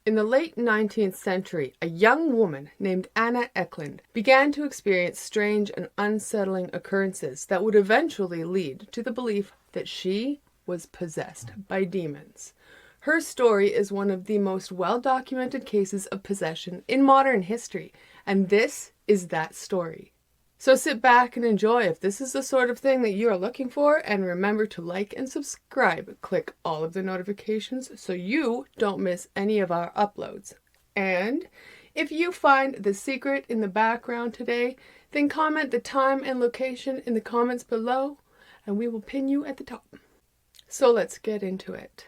In the late 19th century, a young woman named Anna Ecklund began to experience strange and unsettling occurrences that would eventually lead to the belief that she was possessed by demons. Her story is one of the most well-documented cases of possession in modern history, and this is that story. So sit back and enjoy if this is the sort of thing that you are looking for, and remember to like and subscribe. Click all of the notifications so you don't miss any of our uploads. And if you find the secret in the background today, then comment the time and location in the comments below, and we will pin you at the top. So let's get into it.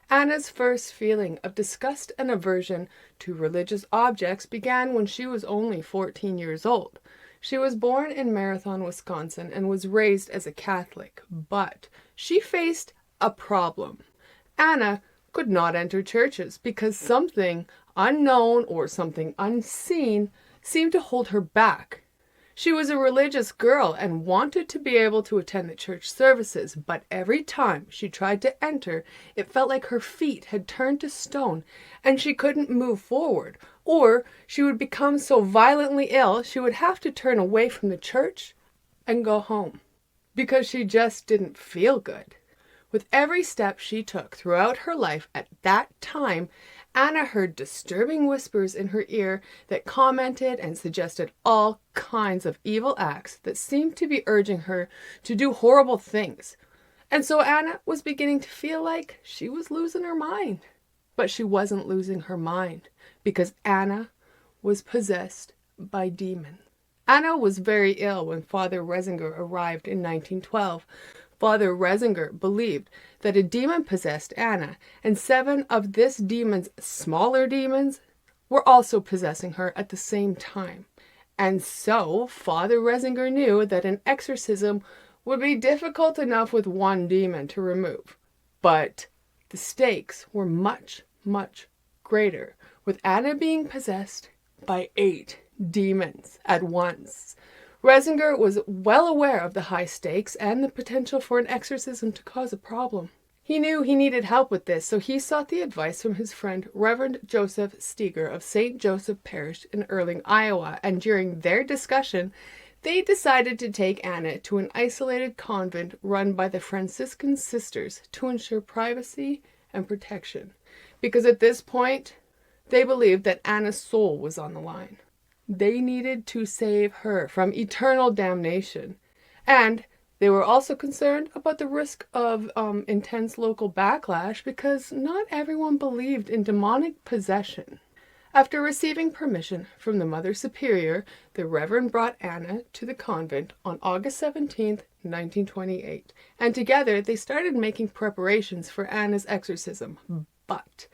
Anna's first feeling of disgust and aversion to religious objects began when she was only 14 years old. She was born in Marathon, Wisconsin, and was raised as a Catholic, but she faced a problem. Anna could not enter churches because something unknown or something unseen seemed to hold her back. She was a religious girl and wanted to be able to attend the church services, but every time she tried to enter, it felt like her feet had turned to stone and she couldn't move forward, or she would become so violently ill she would have to turn away from the church and go home because she just didn't feel good. With every step she took throughout her life at that time, Anna heard disturbing whispers in her ear that commented and suggested all kinds of evil acts that seemed to be urging her to do horrible things. And so Anna was beginning to feel like she was losing her mind. But she wasn't losing her mind because Anna was possessed by demons. Anna was very ill when Father Resinger arrived in 1912. Father Resinger believed that a demon possessed Anna, and 7 of this demon's smaller demons were also possessing her at the same time. And so Father Resinger knew that an exorcism would be difficult enough with one demon to remove. But the stakes were much, much greater, with Anna being possessed by 8 demons at once. Resinger was well aware of the high stakes and the potential for an exorcism to cause a problem. He knew he needed help with this, so he sought the advice from his friend Reverend Joseph Steger of St. Joseph Parish in Erling, Iowa, and during their discussion, they decided to take Anna to an isolated convent run by the Franciscan sisters to ensure privacy and protection, because at this point, they believed that Anna's soul was on the line. They needed to save her from eternal damnation. And they were also concerned about the risk of intense local backlash because not everyone believed in demonic possession. After receiving permission from the Mother Superior, the Reverend brought Anna to the convent on August 17th, 1928. And together they started making preparations for Anna's exorcism. But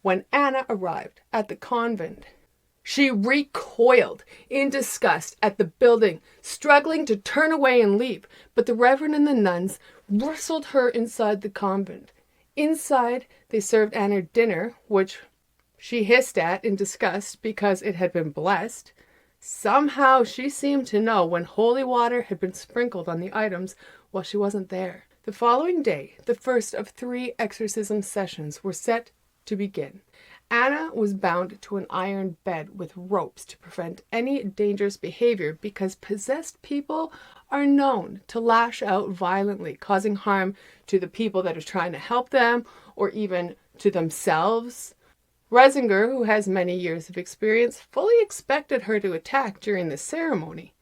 when Anna arrived at the convent, she recoiled in disgust at the building, struggling to turn away and leave, but the Reverend and the nuns wrestled her inside the convent. Inside, they served Anna dinner, which she hissed at in disgust because it had been blessed. Somehow she seemed to know when holy water had been sprinkled on the items while she wasn't there. The following day, the first of 3 exorcism sessions were set to begin. Anna was bound to an iron bed with ropes to prevent any dangerous behavior because possessed people are known to lash out violently, causing harm to the people that are trying to help them or even to themselves. Resinger, who has many years of experience, fully expected her to attack during the ceremony.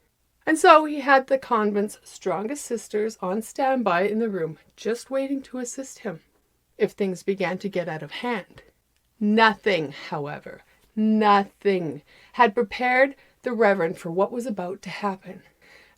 And so he had the convent's strongest sisters on standby in the room, just waiting to assist him if things began to get out of hand. Nothing, however, nothing had prepared the Reverend for what was about to happen.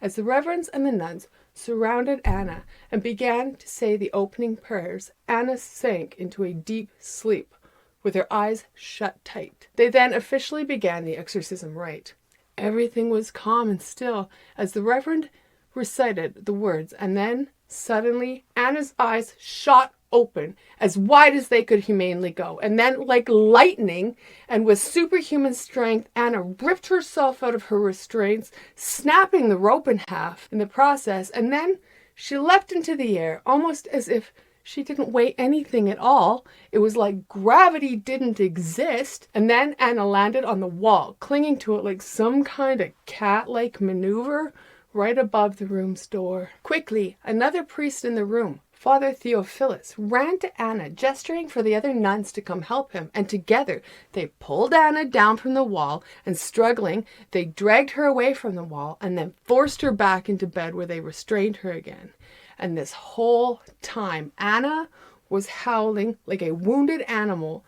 As the Reverends and the nuns surrounded Anna and began to say the opening prayers, Anna sank into a deep sleep with her eyes shut tight. They then officially began the exorcism rite. Everything was calm and still as the Reverend recited the words, and then suddenly Anna's eyes shot open as wide as they could humanly go. And then, like lightning and with superhuman strength, Anna ripped herself out of her restraints, snapping the rope in half in the process, and then She leapt into the air, almost as if she didn't weigh anything at all. It was like gravity didn't exist. And then Anna landed on the wall, clinging to it like some kind of cat-like maneuver right above the room's door. Quickly, another priest in the room, Father Theophilus, ran to Anna, gesturing for the other nuns to come help him, and together they pulled Anna down from the wall, and struggling, they dragged her away from the wall and then forced her back into bed where they restrained her again. And this whole time, Anna was howling like a wounded animal,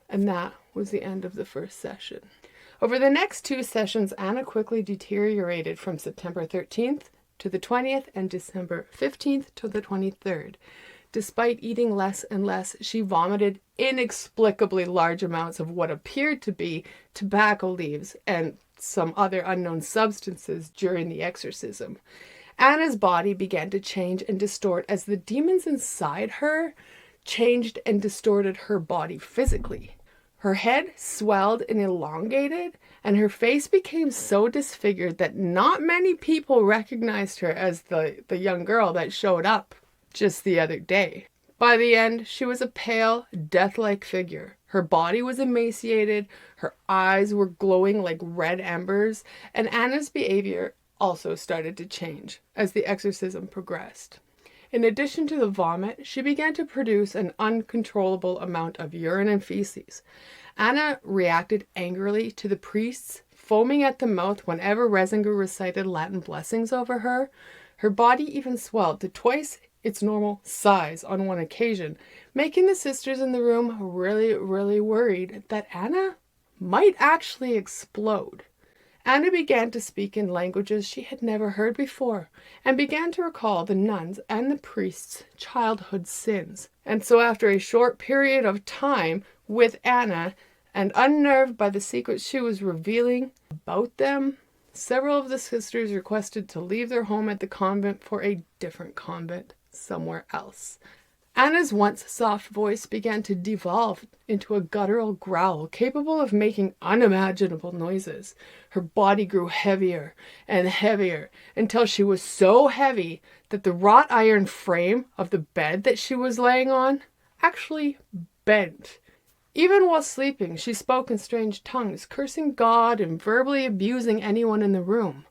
and that was the end of the first session. Over the next 2 sessions, Anna quickly deteriorated from September 13th to the 20th and December 15th to the 23rd. Despite eating less and less, she vomited inexplicably large amounts of what appeared to be tobacco leaves and some other unknown substances during the exorcism. Anna's body began to change and distort as the demons inside her changed and distorted her body physically. Her head swelled and elongated, and her face became so disfigured that not many people recognized her as the young girl that showed up just the other day. By the end, she was a pale, death-like figure. Her body was emaciated, her eyes were glowing like red embers, and Anna's behavior also started to change as the exorcism progressed. In addition to the vomit, she began to produce an uncontrollable amount of urine and feces. Anna reacted angrily to the priests, foaming at the mouth whenever Resinger recited Latin blessings over her. Her body even swelled to twice its normal size on one occasion, making the sisters in the room really worried that Anna might actually explode. Anna began to speak in languages she had never heard before, and began to recall the nuns' and the priests' childhood sins. And so after a short period of time with Anna, and unnerved by the secrets she was revealing about them, several of the sisters requested to leave their home at the convent for a different convent somewhere else. Anna's once soft voice began to devolve into a guttural growl capable of making unimaginable noises. Her body grew heavier and heavier until she was so heavy that the wrought iron frame of the bed that she was laying on actually bent. Even while sleeping, she spoke in strange tongues, cursing God and verbally abusing anyone in the room.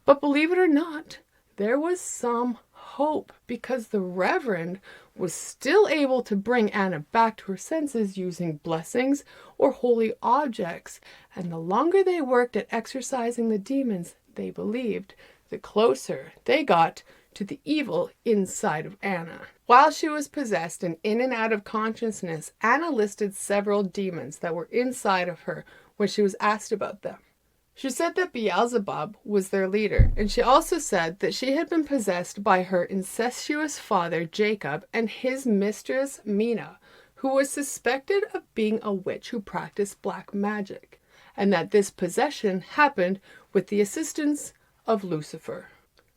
But believe it or not, there was some hope, because the Reverend was still able to bring Anna back to her senses using blessings or holy objects, and the longer they worked at exorcising the demons, they believed, the closer they got to the evil inside of Anna. While she was possessed and in and out of consciousness, Anna listed several demons that were inside of her when she was asked about them. She said that Beelzebub was their leader, and she also said that she had been possessed by her incestuous father Jacob and his mistress Mina, who was suspected of being a witch who practiced black magic, and that this possession happened with the assistance of Lucifer.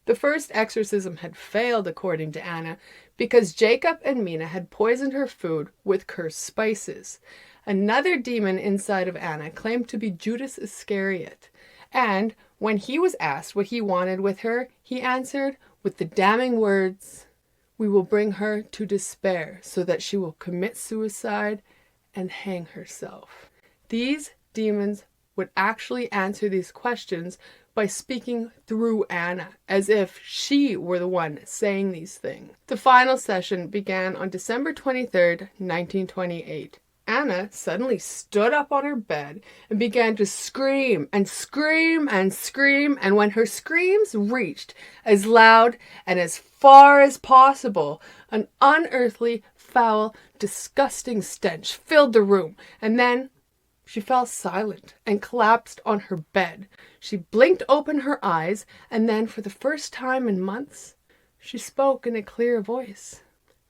The first exorcism had failed, according to Anna, because Jacob and Mina had poisoned her food with cursed spices. Another demon inside of Anna claimed to be Judas Iscariot, and when he was asked what he wanted with her, he answered with the damning words, "We will bring her to despair so that she will commit suicide and hang herself." These demons would actually answer these questions by speaking through Anna, as if she were the one saying these things. The final session began on December 23rd, 1928. Anna suddenly stood up on her bed and began to scream and scream and scream, and when her screams reached as loud and as far as possible, an unearthly, foul, disgusting stench filled the room, and then she fell silent and collapsed on her bed. She blinked open her eyes, and then, for the first time in months, she spoke in a clear voice.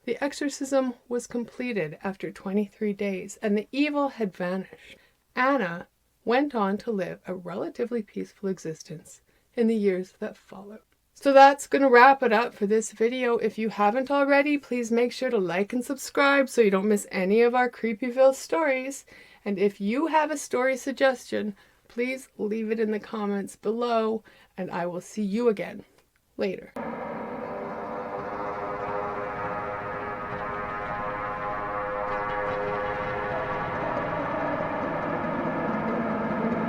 The exorcism was completed after 23 days, and the evil had vanished. Anna went on to live a relatively peaceful existence in the years that followed. So that's going to wrap it up for this video. If you haven't already, please make sure to like and subscribe so you don't miss any of our Creepyville stories. And if you have a story suggestion, please leave it in the comments below, and I will see you again later.